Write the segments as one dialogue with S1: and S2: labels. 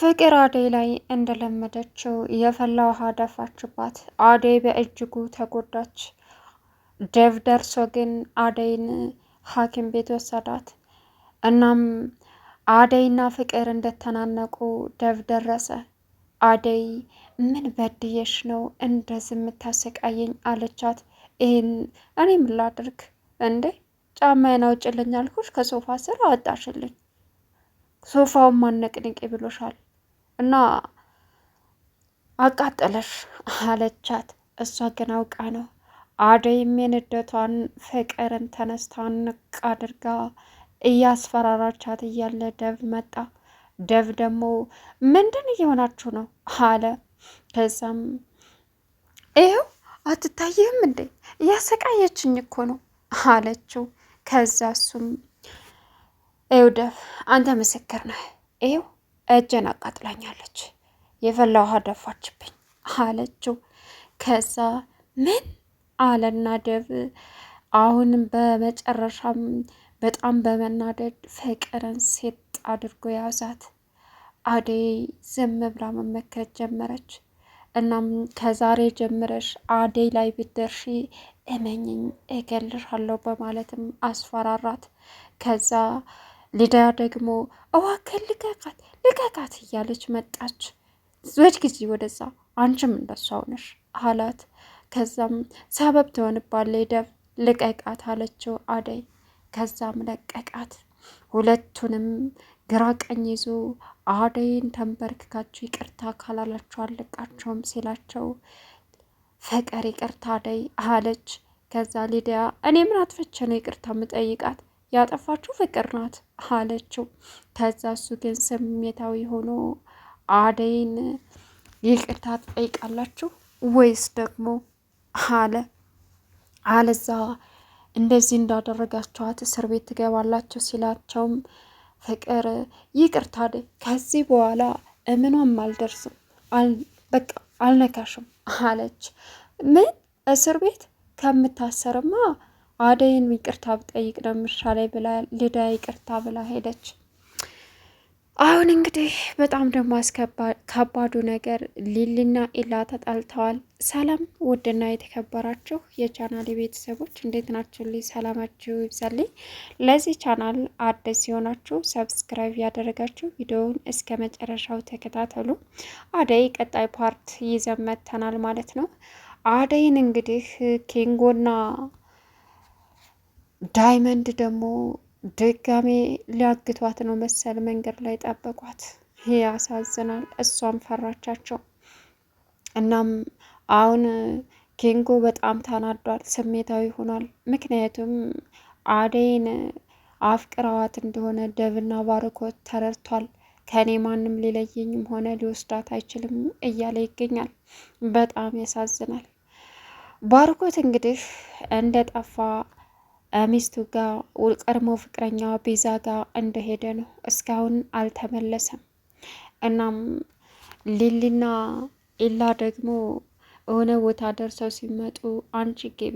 S1: ፍቅር አደይ ላይ እንደለመደችው የፈላ ውሃ ደፋችባት። አደይ በእጅጉ ተጎዳች። ደቭ ደርሶ ግን አደይን ሐኪም ቤት ወሰዳት። እናም አደይና ፍቅር እንደተናነቁ ደቭ ደረሰ። አደይ ምን በድየሽ ነው እንደዚህ የምታሰቃየኝ አለቻት። ይህን እኔ ምን ላድርግ እንዴ? ጫማዬን አውጭልኝ አልኩሽ፣ ከሶፋ ስር አወጣሽልኝ። ሶፋውን ማነቅንቄ ብሎሻል እና አቃጠለሽ አለቻት። እሷ ግን አውቃ ነው። አደይም የንደቷን ፍቅርን ተነስታ ንቅ አድርጋ እያስፈራራቻት እያለ ደቭ መጣ። ደቭ ደግሞ ምንድን እየሆናችሁ ነው አለ። ከዛም ይኸው አትታይህም እንዴ እያሰቃየችኝ እኮ ነው አለችው። ከዛ እሱም ይኸው ደቭ አንተ ምስክር ነህ፣ ይኸው እጄን አቃጥላኛለች፣ የፈላ ውሃ ደፋችብኝ አለችው። ከዛ ምን አለና ደቭ አሁንም በመጨረሻም በጣም በመናደድ ፍቅርን ሴት አድርጎ ያዛት። አደይ ዝም ብላ መመከት ጀመረች። እናም ከዛሬ ጀምረሽ አደይ ላይ ብትደርሺ እመኝኝ እገልሻለሁ በማለትም አስፈራራት። ከዛ ሊዲያ ደግሞ እዋክን ልቀቃት ልቀቃት እያለች መጣች። ወድ ጊዜ ወደዛ አንቺም እንደሷ ሆነሽ አላት። ከዛም ሰበብ ትሆንባለች ደቭ ልቀቃት አለችው አደይ። ከዛም ለቀቃት። ሁለቱንም ግራ ቀኝ ይዞ አደይን ተንበርክካችሁ ይቅርታ ካላላችሁ አለቃቸውም ሲላቸው ፍቅር ይቅርታ አደይ አለች። ከዛ ሊዲያ እኔ ምን አጥፍቼ ነው ይቅርታ ምጠይቃት? ያጠፋችሁ ፍቅር ናት አለችው። ከዛ እሱ ግን ስሜታዊ ሆኖ አደይን ይቅርታ ትጠይቃላችሁ ወይስ ደግሞ አለ አለዛ እንደዚህ እንዳደረጋችኋት እስር ቤት ትገባላችሁ ሲላቸውም ፍቅር ይቅርታ አደይ ከዚህ በኋላ እምኗም አልደርስም፣ በቃ አልነካሽም አለች። ምን እስር ቤት ከምታሰርማ አደይን ይቅርታ ብጠይቅ ነው የሚሻለኝ ብላ ሊዲያ ይቅርታ ብላ ሄደች። አሁን እንግዲህ በጣም ደግሞ ከባዱ ነገር ሊሊና ኢላ ተጣልተዋል። ሰላም ውድና የተከበራችሁ የቻናል ቤተሰቦች እንዴት ናችሁ? ልይ ሰላማችሁ ይብዛልኝ። ለዚህ ቻናል አዲስ ሲሆናችሁ ሰብስክራይብ ያደረጋችሁ ቪዲዮውን እስከ መጨረሻው ተከታተሉ። አደይ ቀጣይ ፓርት ይዘን መጥተናል ማለት ነው። አደይን እንግዲህ ኪንጎና ዳይመንድ ደግሞ ድጋሜ ሊያግቷት ነው መሰል መንገድ ላይ ጠበቋት። ያሳዝናል። እሷም ፈራቻቸው። እናም አሁን ኪንጎ በጣም ታናዷል፣ ስሜታዊ ሆኗል። ምክንያቱም አደይን አፍቅረዋት እንደሆነ ደቭና ባርኮት ተረድቷል። ከኔ ማንም ሊለየኝም ሆነ ሊወስዳት አይችልም እያለ ይገኛል። በጣም ያሳዝናል። ባርኮት እንግዲህ እንደጠፋ ሚስቱ ጋር ቀድሞ ፍቅረኛ ቤዛ ጋር እንደሄደ ነው። እስካሁን አልተመለሰም። እናም ሊሊና ኢላ ደግሞ የሆነ ቦታ ደርሰው ሲመጡ አንቺ ግቢ፣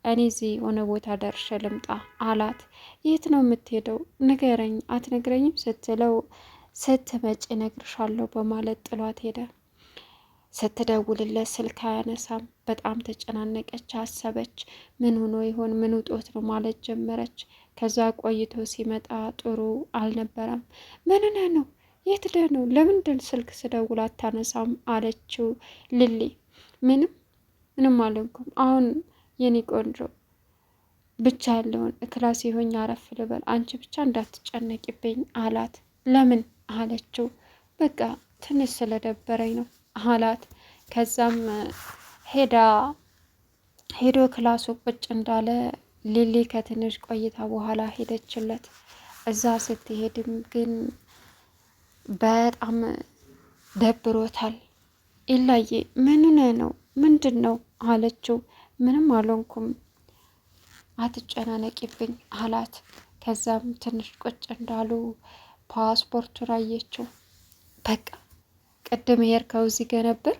S1: እኔ እዚህ የሆነ ቦታ ደርሼ ልምጣ አላት። የት ነው የምትሄደው? ንገረኝ፣ አትነግረኝም ስትለው ስትመጪ እነግርሻለሁ በማለት ጥሏት ሄደ። ስትደውልለት ስልክ አያነሳም። በጣም ተጨናነቀች፣ አሰበች። ምን ሆኖ ይሆን ምን ውጦት ነው ማለት ጀመረች። ከዛ ቆይቶ ሲመጣ ጥሩ አልነበረም። ምን ሆነህ ነው? የት ሄደህ ነው? ለምንድን ስልክ ስደውል አታነሳም አለችው ሊሊ። ምንም አልሆንኩም። አሁን የኔ ቆንጆ ብቻ ያለውን ክላስ ሆኜ አረፍ ልበል፣ አንቺ ብቻ እንዳትጨነቂብኝ አላት። ለምን አለችው። በቃ ትንሽ ስለደበረኝ ነው አላት። ከዛም ሄዶ ክላሱ ቁጭ እንዳለ ሊሊ ከትንሽ ቆይታ በኋላ ሄደችለት። እዛ ስትሄድም ግን በጣም ደብሮታል። ኢላዬ ምን ሆነህ ነው? ምንድን ነው አለችው። ምንም አልሆንኩም አትጨናነቂብኝ አላት። ከዛም ትንሽ ቁጭ እንዳሉ ፓስፖርቱን አየችው። በቃ ቅድም ሄድከው እዚህ ጋ ነበር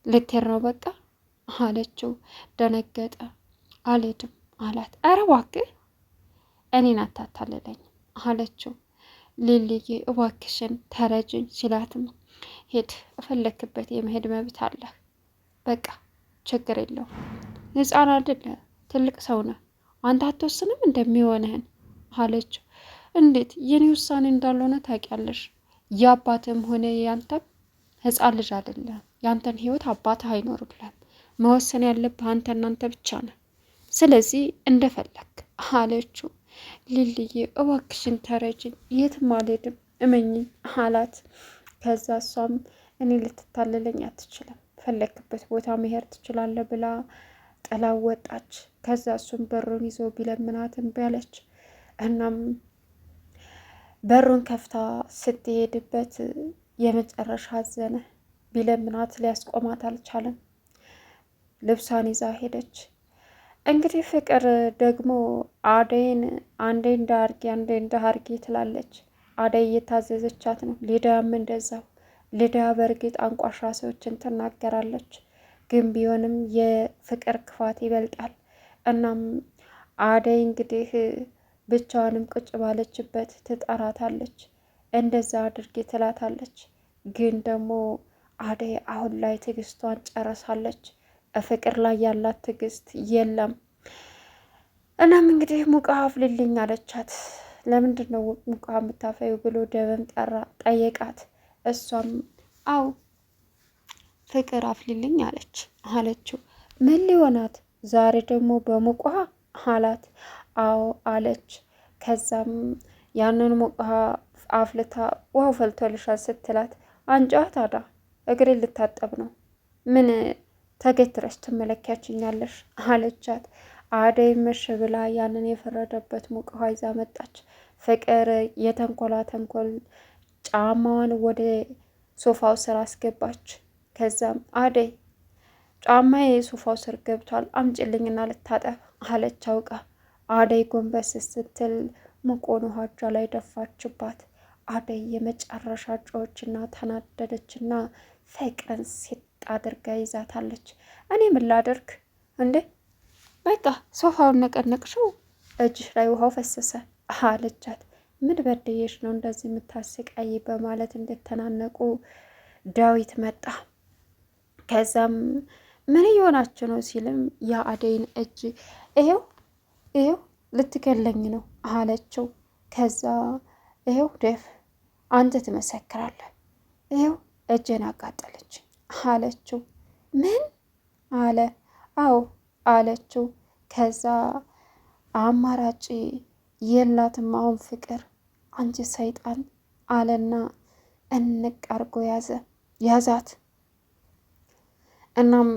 S1: ልትሄድ ነው በቃ አለችው። ደነገጠ። አልሄድም አላት። ኧረ እባክህ እኔን አታታልለኝ አለችው። ሊልዬ እባክሽን ተረጅኝ ሲላትም ሄድ እፈለክበት የመሄድ መብት አለ። በቃ ችግር የለውም። ህፃን አይደለ ትልቅ ሰው ነህ አንተ አትወስንም እንደሚሆንህን አለችው። እንዴት የኔ ውሳኔ እንዳልሆነ ታውቂያለሽ? የአባትም ሆነ ያንተም ህፃን ልጅ አይደለም። ያንተን ህይወት አባትህ አይኖርልህም። መወሰን ያለብህ አንተ እናንተ ብቻ ነህ። ስለዚህ እንደፈለግ አለችው። ሊልዬ እባክሽን ተረጅኝ የትም አልሄድም እመኝኝ አላት። ከዛ እሷም እኔ ልትታለለኝ አትችልም ፈለክበት ቦታ መሄድ ትችላለህ ብላ ጥላው ወጣች። ከዛ እሱም በሩን ይዞ ቢለምናትም ቢያለች። እናም በሩን ከፍታ ስትሄድበት የመጨረሻ አዘነ። ቢለምናት ሊያስቆማት አልቻለም። ልብሷን ይዛ ሄደች። እንግዲህ ፍቅር ደግሞ አደይን አንዴ እንዳርጊ አንዴ እንዳርጊ ትላለች። አደይ እየታዘዘቻት ነው። ሊዳያም እንደዛው። ሊዳ በእርግጥ አንቋሻ ሰዎችን ትናገራለች፣ ግን ቢሆንም የፍቅር ክፋት ይበልጣል። እናም አደይ እንግዲህ ብቻዋንም ቁጭ ባለችበት ትጠራታለች። እንደዛ አድርጊ ትላታለች። ግን ደግሞ አደይ አሁን ላይ ትዕግስቷን ጨርሳለች። ፍቅር ላይ ያላት ትዕግስት የለም። እናም እንግዲህ ሙቃ አፍልልኝ አለቻት። ለምንድን ነው ሙቃ የምታፈዩ ብሎ ደበም ጠየቃት። እሷም አው ፍቅር አፍልልኝ አለችው። ምን ሊሆናት ዛሬ ደግሞ በሙቋ አላት። አዎ አለች። ከዛም ያንን ሙቋ አፍልታ ውሃው ፈልቶልሻል ስትላት አንጫ ታዳ እግሬ ልታጠብ ነው ምን ተገትረሽ ትመለከችኛለሽ አለቻት። አደይ መሽ ብላ ያንን የፈረደበት ሙቅ ውሃ ይዛ መጣች። ፍቅር የተንኮላ ተንኮል ጫማዋን ወደ ሶፋው ስር አስገባች። ከዛም አደይ ጫማዬ የሶፋው ስር ገብቷል አምጪልኝና ልታጠብ አለች አውቃ። አደይ ጎንበስ ስትል ሙቆን ውሃ እጇ ላይ ደፋችባት። አደይ የመጨረሻ ጮኸችና ተናደደችና ፍቅርን ሴት አድርጋ ይዛታለች። እኔ ምን ላደርግ እንዴ? በቃ ሶፋውን ነቀነቅሽው እጅሽ ላይ ውሃው ፈሰሰ አለቻት። ምን በድዬሽ ነው እንደዚህ የምታስቃይ? በማለት እንደተናነቁ ዳዊት መጣ። ከዛም ምን እየሆናችሁ ነው ሲልም የአደይን እጅ ይሄው ልትገለኝ ነው አለችው። ከዛ ይሄው ደፍ አንተ ትመሰክራለህ፣ ይሄው እጄን አቃጠለች አለችው። ምን አለ? አዎ አለችው። ከዛ አማራጭ የላትም አሁን ፍቅር አንቺ ሰይጣን አለና እንቅ አርጎ ያዛት። እናም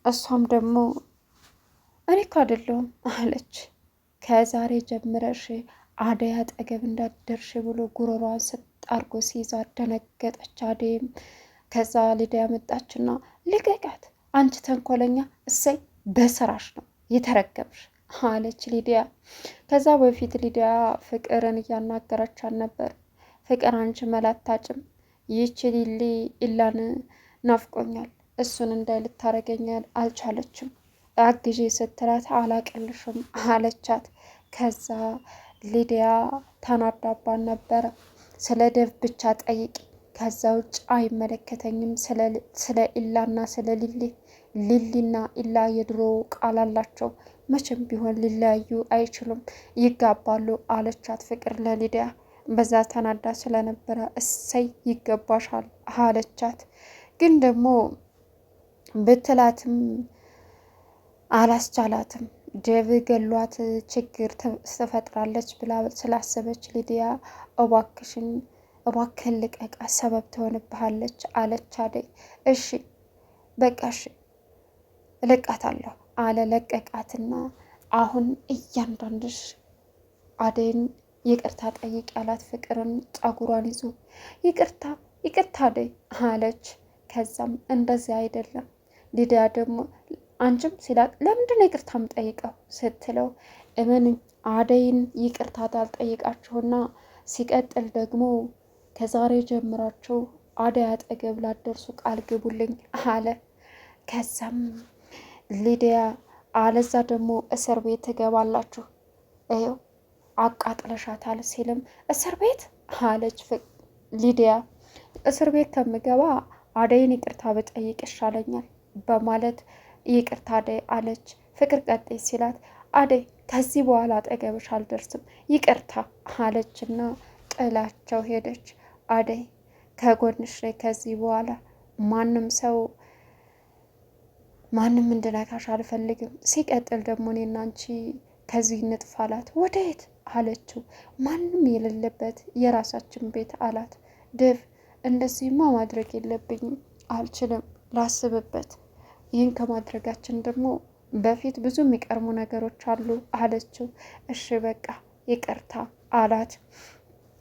S1: እሷም ደግሞ እኔ እኮ አይደለሁም አለች። ከዛሬ ጀምረሽ አደይ አጠገብ እንዳትደርሽ ብሎ ጉሮሯን ስጣርጎ ሲይዛት ደነገጠች። አደይም ከዛ ሊዲያ መጣችና ልቀቃት አንቺ ተንኮለኛ፣ እሰይ በስራሽ ነው የተረገምሽ አለች ሊዲያ። ከዛ በፊት ሊዲያ ፍቅርን እያናገረቻት ነበር። ፍቅር አንቺ መላታጭም ይቺ ሊሊ ኢላን ናፍቆኛል እሱን እንዳይ ልታረገኛል አልቻለችም አግዢ ስትላት አላቅልሽም አለቻት። ከዛ ሊዲያ ተናዳባን ነበረ። ስለ ደብ ብቻ ጠይቂ ከዛ ውጭ አይመለከተኝም ስለ ኢላና ስለ ሊሊና ኢላ የድሮ ቃል አላቸው መቼም ቢሆን ሊለያዩ አይችሉም ይጋባሉ አለቻት ፍቅር ለሊዲያ። በዛ ተናዳ ስለነበረ እሰይ ይገባሻል አለቻት። ግን ደግሞ ብትላትም አላስቻላትም። ደብ ገሏት ችግር ትፈጥራለች ብላ ስላሰበች ሊዲያ እባክህን ልቀቃ ሰበብ ትሆንብሃለች አለች አደይ። እሺ በቃ እሺ እለቃታለሁ አለ። ለቀቃትና አሁን እያንዳንድሽ አደይን ይቅርታ ጠይቅ ያላት ፍቅርን ጸጉሯን ይዞ ይቅርታ አደይ አለች። ከዛም እንደዚያ አይደለም ሊዲያ ደግሞ አንቺም ሲላት ለምንድን ነው ይቅርታ የምጠይቀው ስትለው እመን አደይን ይቅርታ ታልጠይቃችሁና ሲቀጥል ደግሞ ከዛሬ ጀምራችሁ አደይ አጠገብ ላደርሱ ቃል ግቡልኝ አለ። ከዛም ሊዲያ አለዛ ደግሞ እስር ቤት ትገባላችሁ ይኸው አቃጥለሻታል ሲልም እስር ቤት አለች ሊዲያ። እስር ቤት ከምገባ አደይን ይቅርታ ብጠይቅ ይሻለኛል በማለት ይቅርታ አደይ አለች። ፍቅር ቀጤ ሲላት አደይ ከዚህ በኋላ አጠገብሽ አልደርስም ይቅርታ አለችና ጥላቸው ሄደች። አደይ ከጎንሽ ላይ ከዚህ በኋላ ማንም እንድነካሽ አልፈልግም። ሲቀጥል ደግሞ እኔና አንቺ ከዚህ እንጥፋ አላት። ወደየት አለችው። ማንም የሌለበት የራሳችን ቤት አላት። ደቭ እንደዚህማ ማድረግ የለብኝም አልችልም፣ ላስብበት። ይህን ከማድረጋችን ደግሞ በፊት ብዙ የሚቀርሙ ነገሮች አሉ አለችው። እሺ በቃ ይቅርታ አላት።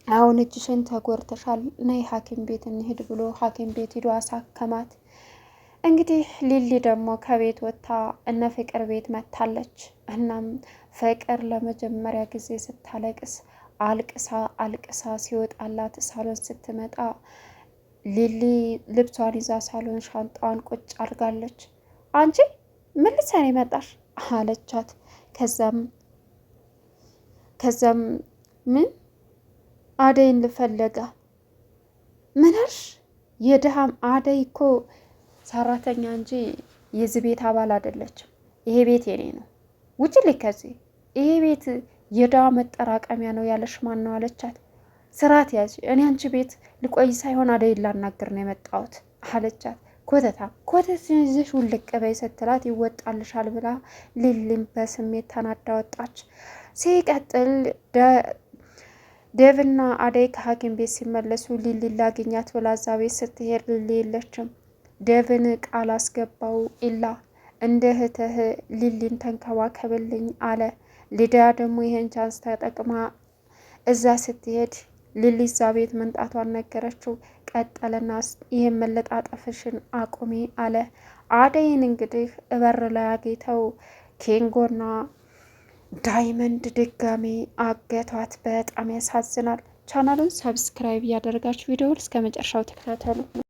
S1: አሁን እጅሽን ተጎርተሻል፣ ነይ ሐኪም ቤት እንሄድ ብሎ ሐኪም ቤት ሂዶ አሳከማት። እንግዲህ ሊሊ ደግሞ ከቤት ወጥታ እነ ፍቅር ቤት መታለች። እናም ፍቅር ለመጀመሪያ ጊዜ ስታለቅስ አልቅሳ ሲወጣላት ሳሎን ስትመጣ ሊሊ ልብሷን ይዛ ሳሎን ሻንጣዋን ቁጭ አድርጋለች። አንቺ ምን ልትሰሪ መጣሽ አለቻት። ከዛም ምን አደይን ልፈለጋ ምንሽ የድሃም አደይ እኮ ሰራተኛ እንጂ የዚህ ቤት አባል አይደለችም። ይሄ ቤት የኔ ነው፣ ውጭ ከዚህ ይሄ ቤት የድሃ መጠራቀሚያ ነው ያለሽ ማን ነው አለቻት። ስርዓት ያዥ፣ እኔ አንቺ ቤት ልቆይ ሳይሆን አደይን ላናግር ነው የመጣሁት አለቻት። ኮተት ይዘሽ ውልቅ በይ ስትላት ይወጣልሻል ብላ ሊሊም በስሜት ተናዳ ወጣች። ሲቀጥል ዴቭና አደይ ከሐኪም ቤት ሲመለሱ ሊሊ ላግኛት ብላ እዛ ቤት ስትሄድ ሊሊ የለችም። ዴቭን ቃል አስገባው ኢላ እንደ እህትህ ሊሊን ተንከባከብልኝ አለ። ሊዲያ ደግሞ ይህን ቻንስ ተጠቅማ እዛ ስትሄድ ሊሊ እዛ ቤት መምጣቷን ነገረችው። ቀጠለና ይህን መለጣጠፍሽን አቁሚ አለ። አደይን እንግዲህ በር ላይ አግኝተው ኬንጎና ዳይመንድ ድጋሜ አገቷት። በጣም ያሳዝናል። ቻናሉን ሰብስክራይብ እያደረጋችሁ ቪዲዮውን እስከ መጨረሻው ተከታተሉ።